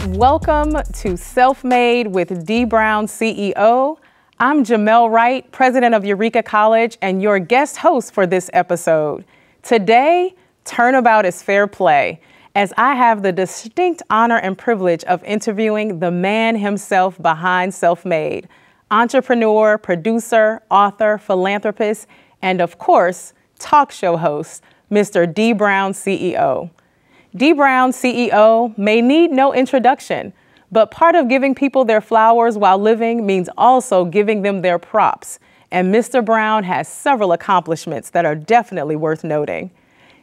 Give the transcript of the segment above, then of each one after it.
Welcome to Self-Made with Dee Brown CEO. I'm Jamel Wright, president of Eureka College and your guest host for this episode. Today, Turnabout is fair play, as I have the distinct honor and privilege of interviewing the man himself behind Self-Made, entrepreneur, producer, author, philanthropist, and of course, talk show host, Mr. Dee Brown CEO. Dee Brown CEO may need no introduction, but part of giving people their flowers while living means also giving them their props. And Mr. Brown has several accomplishments that are definitely worth noting.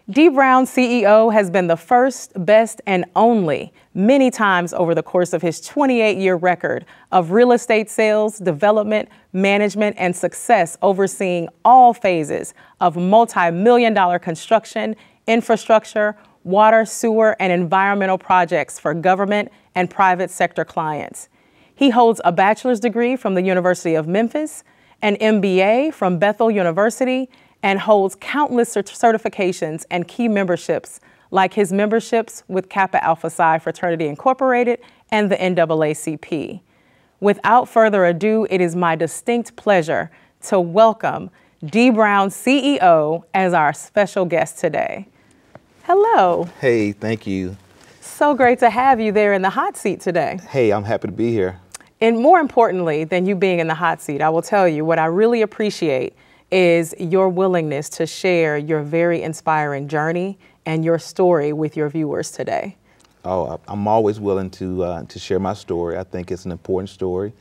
Dee Brown CEO has been the first, best, and only many times over the course of his 28-year record of real estate sales, development, management, and success, overseeing all phases of multi-million-dollar construction, infrastructure, water, sewer, and environmental projects for government and private sector clients. He holds a bachelor's degree from the University of Memphis, an MBA from Bethel University, and holds countless certifications and key memberships, like his memberships with Kappa Alpha Psi Fraternity Incorporated and the NAACP. Without further ado, it is my distinct pleasure to welcome Dee Brown CEO as our special guest today. Hello. Hey, thank you. So great to have you there in the hot seat today. Hey, I'm happy to be here. And more importantly than you being in the hot seat, I will tell you what I really appreciate is your willingness to share your very inspiring journey and your story with your viewers today. Oh, I'm always willing to share my story. I think it's an important story.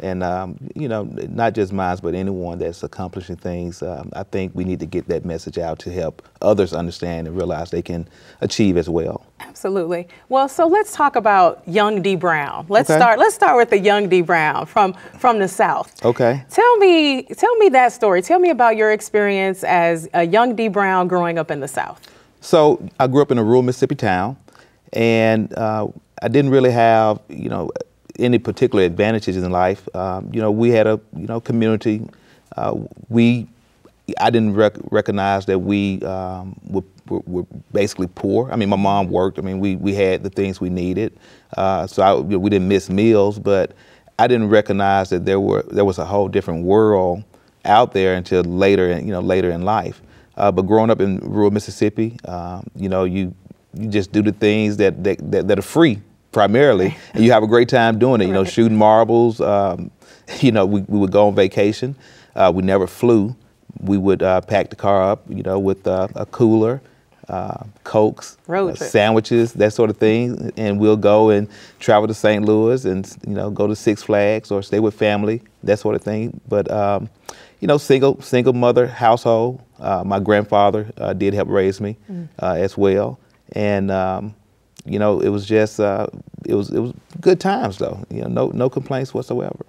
And, you know, not just mine, but anyone that's accomplishing things, I think we need to get that message out to help others understand and realize they can achieve as well. Absolutely. Well, so let's talk about young Dee Brown. Let's start with the young Dee Brown from the South. Okay. Tell me that story. Tell me about your experience as a young Dee Brown growing up in the South. So I grew up in a rural Mississippi town, and I didn't really have, you know, any particular advantages in life. You know, we had a, you know, community. I didn't recognize that we were basically poor. I mean, my mom worked. I mean, we had the things we needed. So we didn't miss meals, but I didn't recognize that there was a whole different world out there until later in life. But growing up in rural Mississippi, you know, you just do the things that are free, primarily, and you have a great time doing it, you know, shooting marbles. You know, we would go on vacation. We never flew. We would pack the car up, you know, with a cooler, Cokes, sandwiches, that sort of thing, and we'll go and travel to St. Louis and, you know, go to Six Flags or stay with family, that sort of thing. But, you know, single mother household. My grandfather did help raise me as well. And, you know, it was just, it was good times though. You know, no complaints whatsoever.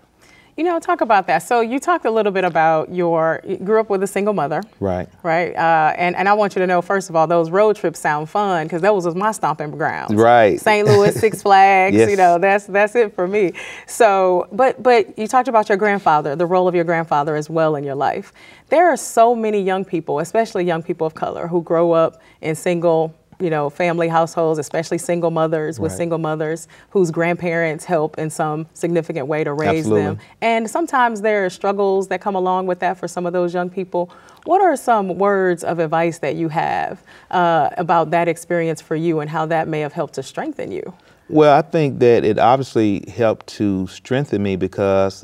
You know, talk about that. So you talked a little bit about you grew up with a single mother. Right. Right. And I want you to know, first of all, those road trips sound fun because that was my stomping grounds. Right. St. Louis, Six Flags, yes. You know, that's it for me. So, but you talked about your grandfather, the role of your grandfather as well in your life. There are so many young people, especially young people of color, who grow up in single, you know, family households, especially single mothers with single mothers whose grandparents help in some significant way to raise them. And sometimes there are struggles that come along with that for some of those young people. What are some words of advice that you have about that experience for you and how that may have helped to strengthen you? Well, I think that it obviously helped to strengthen me because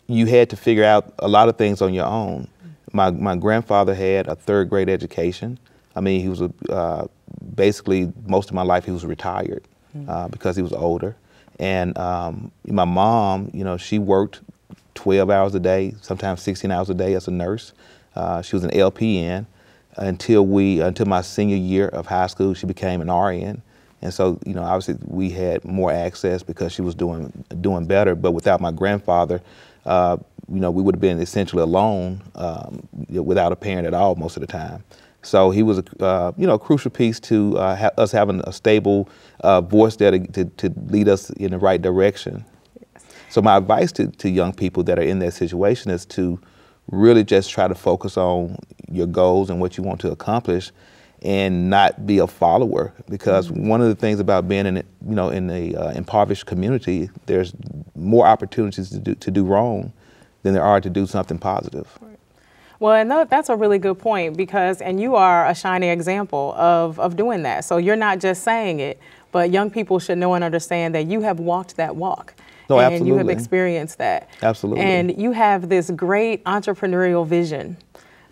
you had to figure out a lot of things on your own. My grandfather had a third grade education. I mean, he was basically most of my life he was retired because he was older. And my mom, you know, she worked 12 hours a day, sometimes 16 hours a day as a nurse. She was an LPN. until my senior year of high school. She became an RN. And so, you know, obviously we had more access because she was doing better. But without my grandfather, you know, we would have been essentially alone without a parent at all most of the time. So he was a you know, crucial piece to us having a stable voice there to lead us in the right direction. Yes. So my advice to young people that are in that situation is to really just try to focus on your goals and what you want to accomplish, and not be a follower, because one of the things about being in, you know, in a impoverished community, there's more opportunities to do wrong than there are to do something positive. Right. Well, and that's a really good point, because, and you are a shining example of doing that. So you're not just saying it, but young people should know and understand that you have walked that walk. No, and absolutely. you have experienced that. Absolutely. And you have this great entrepreneurial vision.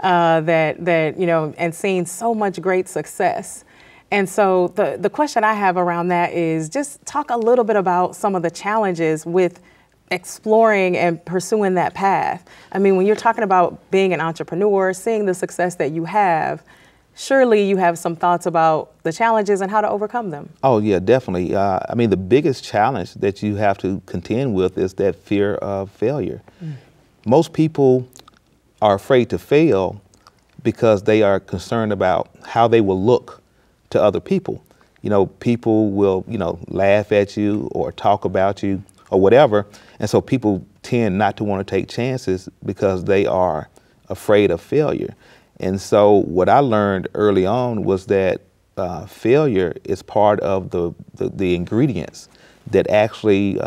That you know, and seeing so much great success. And so the question I have around that is just talk a little bit about some of the challenges with exploring and pursuing that path. I mean, when you're talking about being an entrepreneur, seeing the success that you have, surely you have some thoughts about the challenges and how to overcome them. Oh yeah, definitely. I mean, the biggest challenge that you have to contend with is that fear of failure. Most people are afraid to fail because they are concerned about how they will look to other people. You know, people will, you know, laugh at you or talk about you or whatever. And so people tend not to want to take chances because they are afraid of failure. And so what I learned early on was that failure is part of the ingredients that actually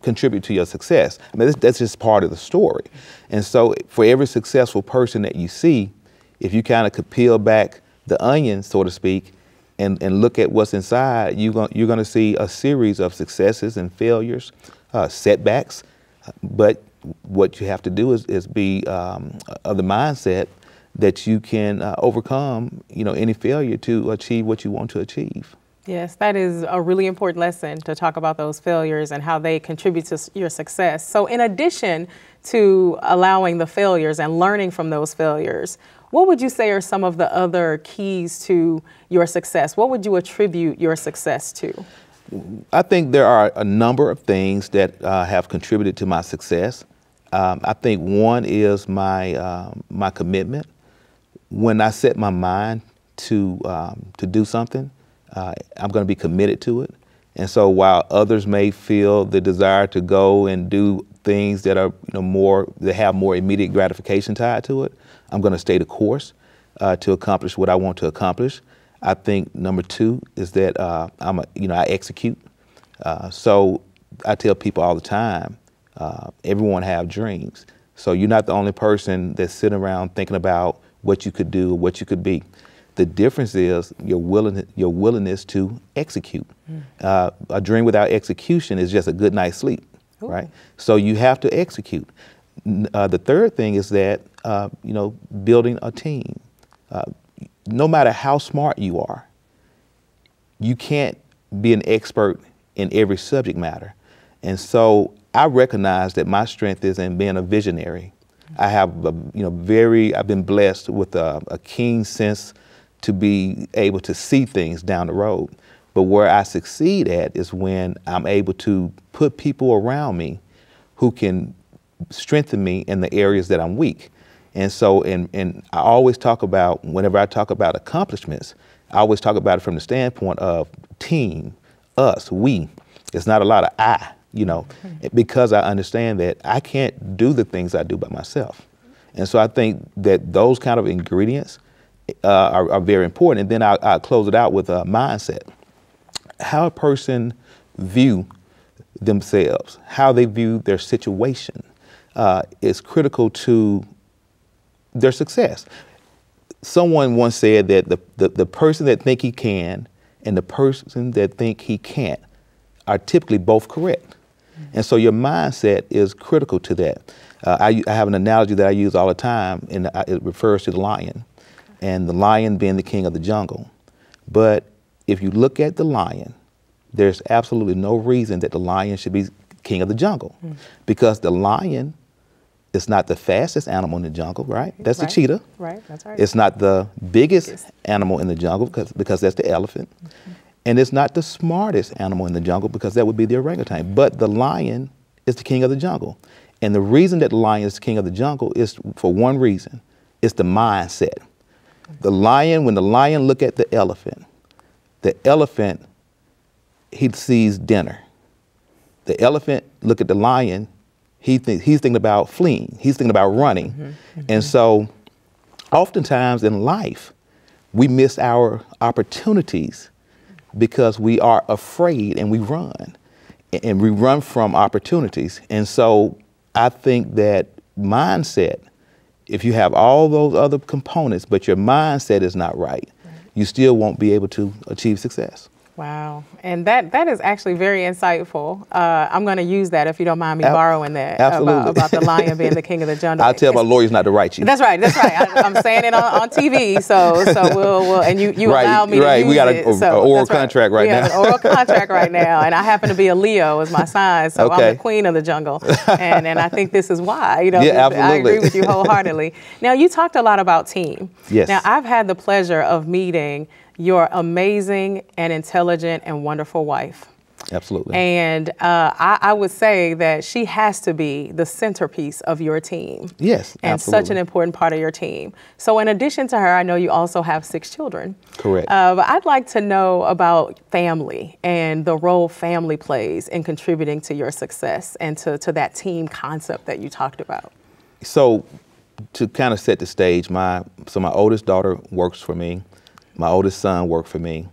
contribute to your success. I mean, that's just part of the story. And so for every successful person that you see, if you kind of could peel back the onion, so to speak, and look at what's inside, you're going to see a series of successes and failures, setbacks. But what you have to do is be of the mindset that you can overcome, you know, any failure to achieve what you want to achieve. Yes, that is a really important lesson, to talk about those failures and how they contribute to your success. So in addition to allowing the failures and learning from those failures, what would you say are some of the other keys to your success? What would you attribute your success to? I think there are a number of things that have contributed to my success. I think one is my commitment. When I set my mind to do something, I'm going to be committed to it. And so while others may feel the desire to go and do things that are, you know, that have more immediate gratification tied to it, I'm going to stay the course to accomplish what I want to accomplish. I think number two is that I execute. So I tell people all the time, everyone have dreams. So you're not the only person that's sitting around thinking about what you could do, what you could be. The difference is your willingness to execute. A dream without execution is just a good night's sleep, Ooh. Right? So you have to execute. The third thing is that, building a team. No matter how smart you are, you can't be an expert in every subject matter. And so I recognize that my strength is in being a visionary. I have, I've been blessed with a keen sense to be able to see things down the road. But where I succeed at is when I'm able to put people around me who can strengthen me in the areas that I'm weak. And so, and I always talk about, whenever I talk about accomplishments, I always talk about it from the standpoint of team, us, we. It's not a lot of I, because I understand that I can't do the things I do by myself. And so I think that those kind of ingredients are very important. And then I'll close it out with a mindset. How a person view themselves, how they view their situation is critical to their success. Someone once said that the person that think he can and the person that think he can't are typically both correct. And so your mindset is critical to that. I have an analogy that I use all the time, and it refers to the lion, and the lion being the king of the jungle. But if you look at the lion, there's absolutely no reason that the lion should be king of the jungle, because the lion It's not the fastest animal in the jungle, right? That's the Right. cheetah. Right, that's right. It's not the biggest animal in the jungle because that's the elephant. And it's not the smartest animal in the jungle because that would be the orangutan. But the lion is the king of the jungle. And the reason that the lion is the king of the jungle is for one reason. It's the mindset. The lion, when the lion look at the elephant, he sees dinner. The elephant look at the lion, he's thinking about fleeing. He's thinking about running. And so oftentimes in life, we miss our opportunities because we are afraid and we run. And we run from opportunities. And so I think that mindset, if you have all those other components, but your mindset is not right, you still won't be able to achieve success. Wow. And that is actually very insightful. I'm going to use that if you don't mind me borrowing that. Absolutely. About the lion being the king of the jungle. I'll tell my lawyers not to write you. That's right. That's right. I'm saying it on TV. So we'll and you right, allow me to use we got it. an oral contract right now. We have an oral contract right now. And I happen to be a Leo as my sign. So Okay. I'm the queen of the jungle. And I think this is why. Yeah, absolutely. I agree with you wholeheartedly. Now, you talked a lot about team. Yes. Now, I've had the pleasure of meeting your amazing and intelligent and wonderful wife. Absolutely. And I would say that she has to be the centerpiece of your team. Yes, and absolutely. such an important part of your team. So in addition to her, I know you also have 6 children. Correct. But I'd like to know about family and the role family plays in contributing to your success and to that team concept that you talked about. So to kind of set the stage, my oldest daughter works for me. My oldest son worked for me.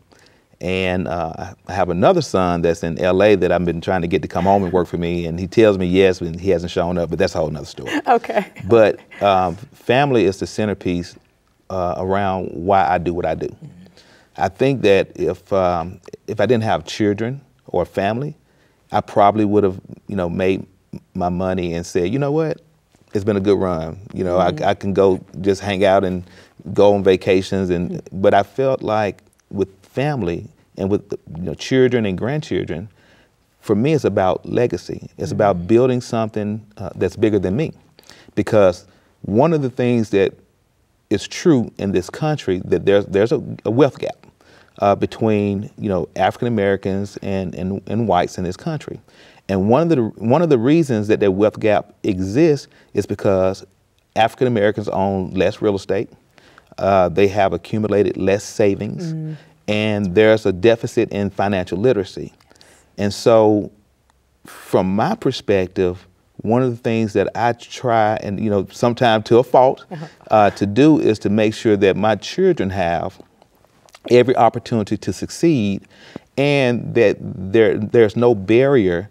And I have another son that's in LA that I've been trying to get to come home and work for me. And he tells me yes, and he hasn't shown up, but that's a whole nother story. Okay. But family is the centerpiece around why I do what I do. I think that if I didn't have children or family, I probably would have, made my money and said, you know what, it's been a good run. I can go just hang out and go on vacations, but I felt like with family and with children and grandchildren, for me it's about legacy. It's about building something that's bigger than me. Because one of the things that is true in this country, that there's a wealth gap between African Americans and whites in this country. And one of the reasons that wealth gap exists is because African Americans own less real estate. They have accumulated less savings, and there's a deficit in financial literacy. And so from my perspective, one of the things that I try, and sometimes to a fault, to do is to make sure that my children have every opportunity to succeed, and that there's no barrier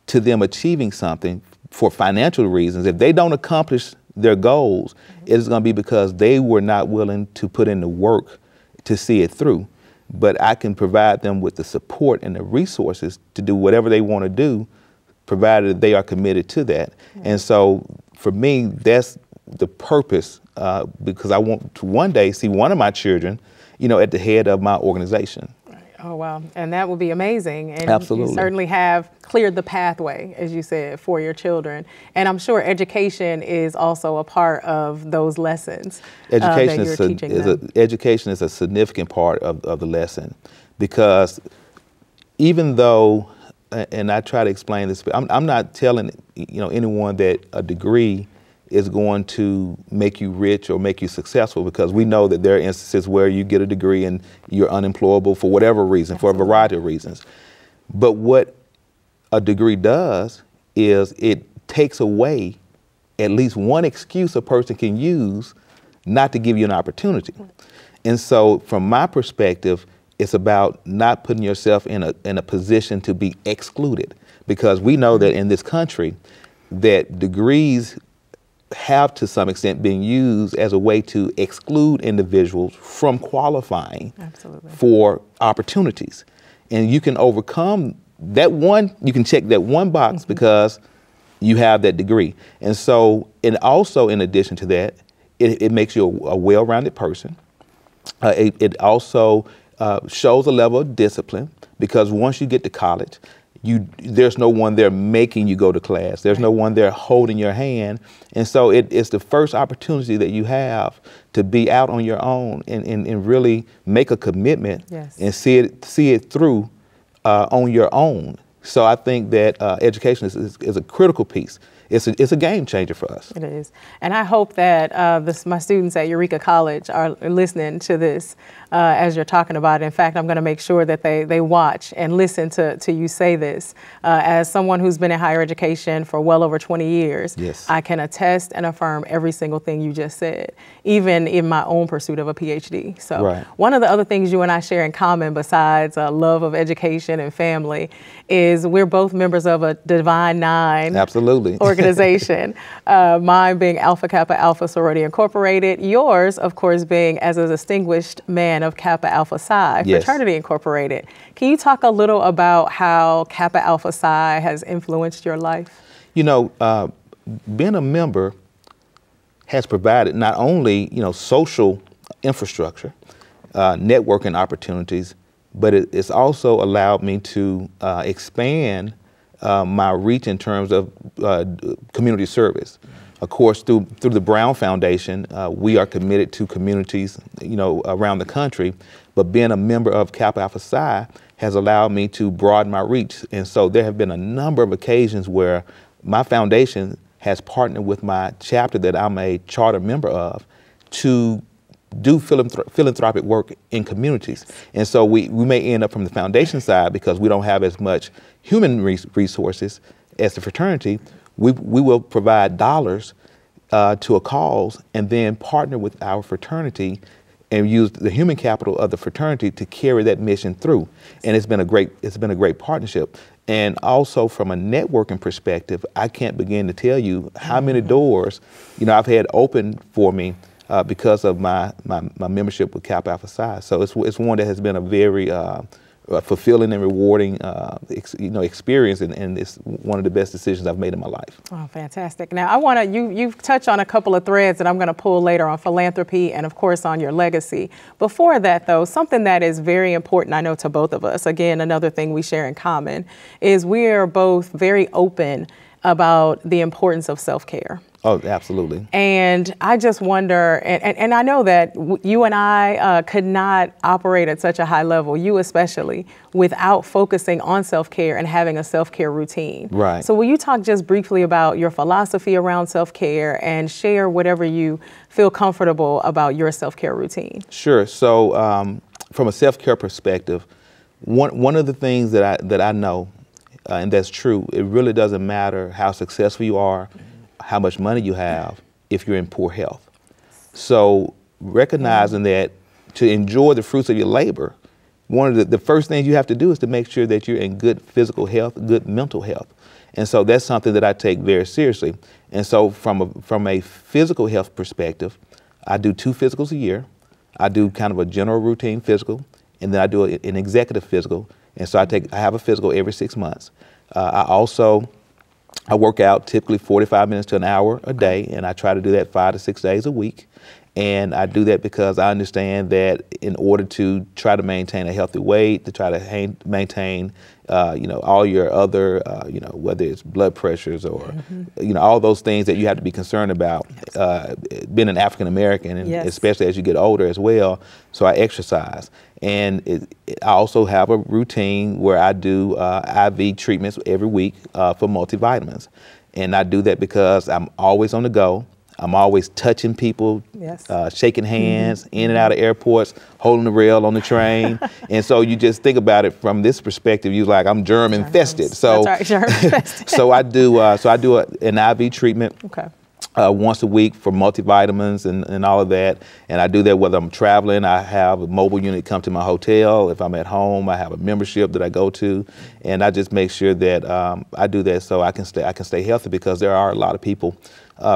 to them achieving something for financial reasons. If they don't accomplish their goals, it's going to be because they were not willing to put in the work to see it through. But I can provide them with the support and the resources to do whatever they want to do, provided they are committed to that. And so for me, that's the purpose, because I want to one day see one of my children, at the head of my organization. Oh, wow. And that would be amazing. And Absolutely. You certainly have cleared the pathway, as you said, for your children. And I'm sure education is also a part of those lessons Education that you're teaching them. Education is a significant part of the lesson, because even though, and I try to explain this, I'm not telling anyone that a degree is going to make you rich or make you successful, because we know that there are instances where you get a degree and you're unemployable for whatever reason, for a variety of reasons. But what a degree does is it takes away at least one excuse a person can use not to give you an opportunity. And so from my perspective, it's about not putting yourself in a position to be excluded, because we know that in this country that degrees have to some extent been used as a way to exclude individuals from qualifying for opportunities. And you can overcome that one, you can check that one box because you have that degree. And so, and also in addition to that, it makes you a well-rounded person. It also shows a level of discipline, because once you get to college, there's no one there making you go to class. There's no one there holding your hand. And so it's the first opportunity that you have to be out on your own and really make a commitment and see it through on your own. So I think that education is a critical piece. It's a game changer for us. It is. And I hope that my students at Eureka College are listening to this as you're talking about it. In fact, I'm going to make sure that they watch and listen to you say this. As someone who's been in higher education for well over 20 years, I can attest and affirm every single thing you just said, even in my own pursuit of a PhD. So one of the other things you and I share in common, besides a love of education and family, is we're both members of a Divine Nine organization. Mine being Alpha Kappa Alpha Sorority Incorporated. Yours, of course, being as a distinguished man of Kappa Alpha Psi Fraternity Incorporated. Can you talk a little about how Kappa Alpha Psi has influenced your life? You know, being a member has provided not only, social infrastructure, networking opportunities, but it's also allowed me to expand my reach in terms of community service. Of course, through the Brown Foundation, we are committed to communities, around the country. But being a member of Kappa Alpha Psi has allowed me to broaden my reach. And so there have been a number of occasions where my foundation has partnered with my chapter that I'm a charter member of to do philanthropic work in communities. And so we may end up from the foundation side, because we don't have as much human resources as the fraternity. We will provide dollars to a cause and then partner with our fraternity and use the human capital of the fraternity to carry that mission through. And it's been a great partnership. And also from a networking perspective, I can't begin to tell you how many doors, I've had open for me because of my membership with Kappa Alpha Psi. So it's one that has been a very fulfilling and rewarding experience, and it's one of the best decisions I've made in my life. Oh, fantastic. Now I want to, you've touched on a couple of threads that I'm going to pull later on philanthropy and of course on your legacy. Before that though, something that is very important, I know, to both of us, again, another thing we share in common, is we are both very open about the importance of self-care. Oh, absolutely. And I just wonder, and I know that you and I could not operate at such a high level, you especially, without focusing on self-care and having a self-care routine. Right. So will you talk just briefly about your philosophy around self-care and share whatever you feel comfortable about your self-care routine? Sure. So from a self-care perspective, one of the things that I know, and that's true, it really doesn't matter how successful you are, how much money you have, if you're in poor health. So recognizing that to enjoy the fruits of your labor, one of the first things you have to do is to make sure that you're in good physical health, good mental health. And so that's something that I take very seriously. And so from a physical health perspective, I do 2 physicals a year. I do kind of a general routine physical, and then I do an executive physical. And so I have a physical every 6 months. I work out typically 45 minutes to an hour a day, and I try to do that 5 to 6 days a week. And I do that because I understand that in order to try to maintain a healthy weight, to try to maintain, all your other, whether it's blood pressures or, all those things that you have to be concerned about, being an African American, and especially as you get older as well. So I exercise. And I also have a routine where I do IV treatments every week for multivitamins. And I do that because I'm always on the go. I'm always touching people, shaking hands, in and out of airports, holding the rail on the train. And so you just think about it from this perspective, you're like, I'm germ infested. So, that's right, germ infested. so I do an IV treatment once a week for multivitamins and all of that. And I do that whether I'm traveling. I have a mobile unit come to my hotel. If I'm at home, I have a membership that I go to. And I just make sure that I do that so I can stay healthy, because there are a lot of people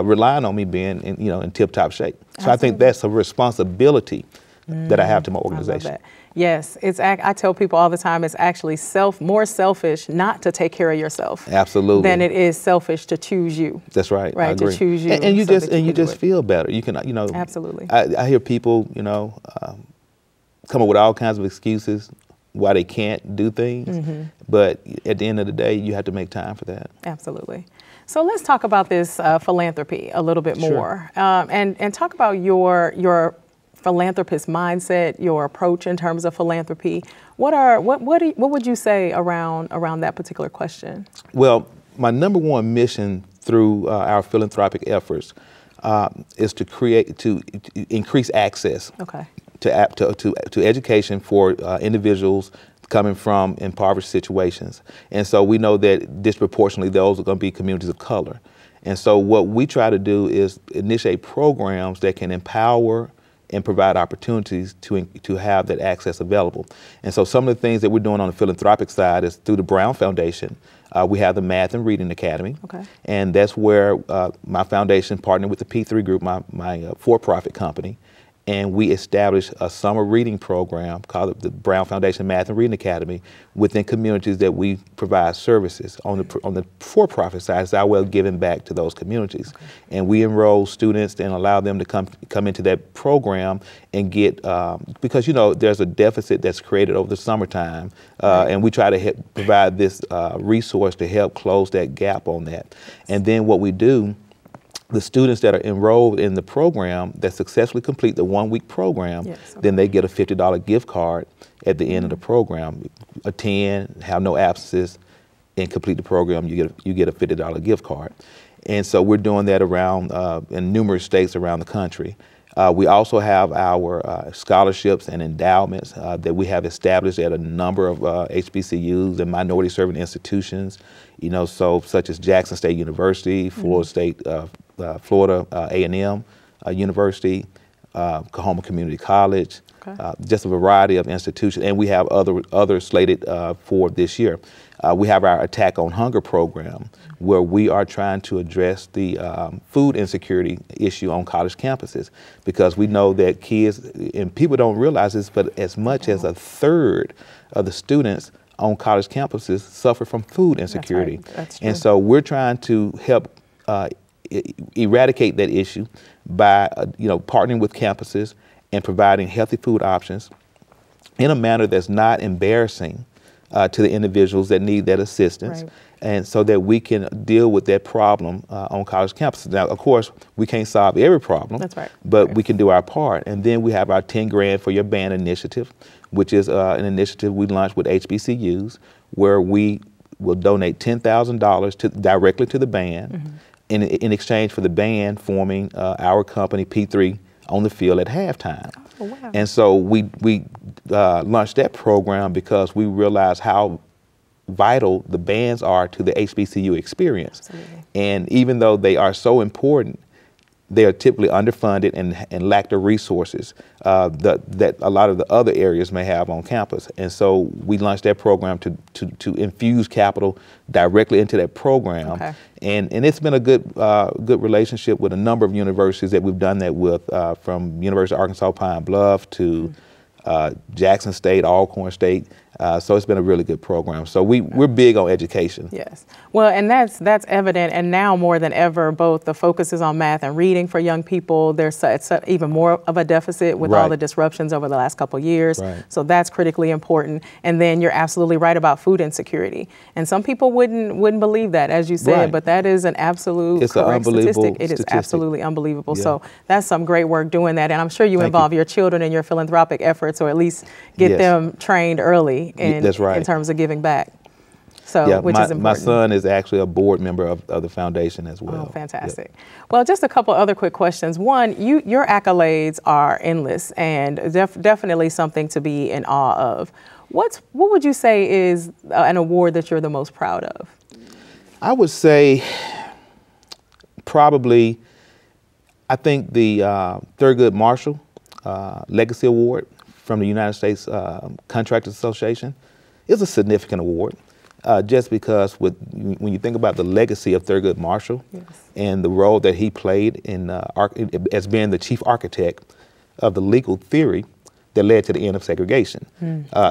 relying on me being in tip-top shape. So Absolutely. I think that's a responsibility that I have to my organization. I love that. Yes, I tell people all the time, it's actually more selfish not to take care of yourself. Absolutely. Than it is selfish to choose you. That's right. Right, I agree. to choose you. And you just feel better. You can, Absolutely. I hear people, come up with all kinds of excuses why they can't do things. But at the end of the day, you have to make time for that. Absolutely. So let's talk about this philanthropy a little bit more, and talk about your philanthropist mindset, your approach in terms of philanthropy. What would you say around that particular question? Well, my number one mission through our philanthropic efforts is to increase access to education for individuals coming from impoverished situations. And so we know that disproportionately those are going to be communities of color. And so what we try to do is initiate programs that can empower and provide opportunities to have that access available. And so some of the things that we're doing on the philanthropic side is through the Brown Foundation. We have the Math and Reading Academy, and that's where my foundation partnered with the P3 Group, my for-profit company, and we established a summer reading program called the Brown Foundation Math and Reading Academy within communities that we provide services. On the for-profit side, it's our way of giving back to those communities. And we enroll students and allow them to come into that program and get, because there's a deficit that's created over the summertime, and we try to provide this resource to help close that gap on that. And then what we do, the students that are enrolled in the program that successfully complete the 1-week program, then they get a $50 gift card at the end of the program. Attend, have no absences, and complete the program, you get a $50 gift card. And so we're doing that around in numerous states around the country. We also have our scholarships and endowments that we have established at a number of HBCUs and minority serving institutions, such as Jackson State University, Florida A&M University, Coahoma Community College, just a variety of institutions, and we have other slated for this year. We have our Attack on Hunger program, where we are trying to address the food insecurity issue on college campuses, because we know that kids, and people don't realize this, but as much as a third of the students on college campuses suffer from food insecurity. That's true. And so we're trying to help eradicate that issue by partnering with campuses and providing healthy food options in a manner that's not embarrassing to the individuals that need that assistance, and so that we can deal with that problem on college campuses. Now, of course, we can't solve every problem, but we can do our part. And then we have our 10 Grand for Your Band initiative, which is an initiative we launched with HBCUs, where we will donate $10,000 directly to the band in exchange for the band forming our company, P3, on the field at halftime. Oh, wow. And so we launched that program because we realized how vital the bands are to the HBCU experience. Absolutely. And even though they are so important, they are typically underfunded and lack the resources that a lot of the other areas may have on campus. And so we launched that program to infuse capital directly into that program. And it's been a good relationship with a number of universities that we've done that with, from University of Arkansas Pine Bluff to Jackson State, Alcorn State. So it's been a really good program. So we're big on education. Yes. Well, and that's evident. And now more than ever, both the focus is on math and reading for young people. There's even more of a deficit with all the disruptions over the last couple of years. So that's critically important. And then you're absolutely right about food insecurity. And some people wouldn't believe that, as you said, but that is an absolute correct statistic. It is absolutely unbelievable. Yeah. So that's some great work doing that. And I'm sure you involve your children in your philanthropic efforts, or at least get them trained early in terms of giving back. So, which is important. My son is actually a board member of the foundation as well. Oh, fantastic. Well, just a couple other quick questions. One, your accolades are endless and definitely something to be in awe of. What would you say is an award that you're the most proud of? I would say probably, I think the Thurgood Marshall Legacy Award from the United States Contractors Association is a significant award, just because when you think about the legacy of Thurgood Marshall and the role that he played in as being the chief architect of the legal theory that led to the end of segregation.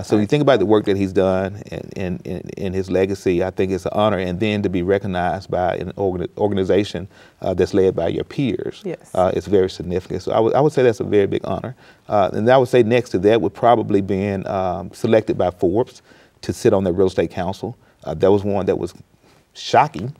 So you think about the work that he's done and his legacy, I think it's an honor, and then to be recognized by an organization that's led by your peers, it's very significant. So I would say that's a very big honor. And I would say next to that would probably being selected by Forbes to sit on that real estate council. That was one that was shocking,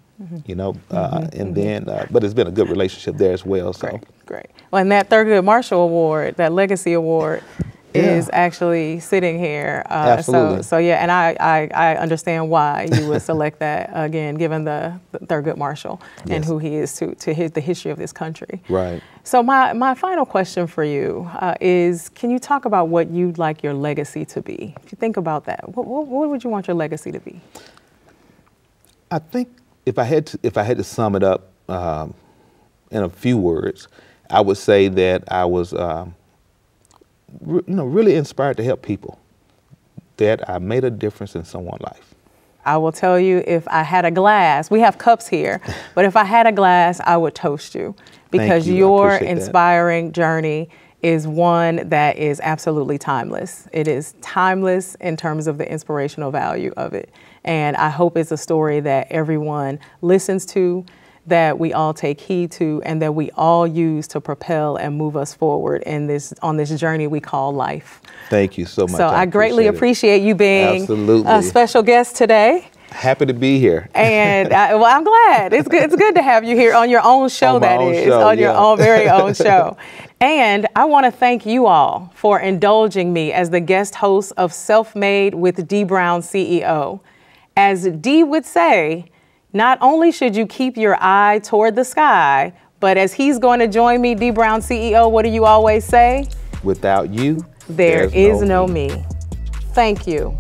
you know, and then, but it's been a good relationship there as well. So great. Well, and that Thurgood Marshall Award, that Legacy Award, is actually sitting here. Absolutely. So yeah, and I understand why you would select that, again, given the Thurgood Marshall and who he is to the history of this country. Right. So my final question for you is, can you talk about what you'd like your legacy to be? If you think about that, what would you want your legacy to be? I think if I had to sum it up in a few words, I would say that I was really inspired to help people, that I made a difference in someone's life. I will tell you, if I had a glass, we have cups here, but if I had a glass, I would toast you, because your inspiring journey is one that is absolutely timeless. It is timeless in terms of the inspirational value of it. And I hope it's a story that everyone listens to, that we all take heed to, and that we all use to propel and move us forward on this journey we call life. Thank you so much. So I greatly appreciate you being a special guest today. Happy to be here. And well, I'm glad. It's good to have you here on your own show, on your own very own show. And I want to thank you all for indulging me as the guest host of Self-Made with Dee Brown CEO. As Dee would say, not only should you keep your eye toward the sky, but as he's going to join me, Dee Brown CEO, what do you always say? Without you, there is no me. Thank you.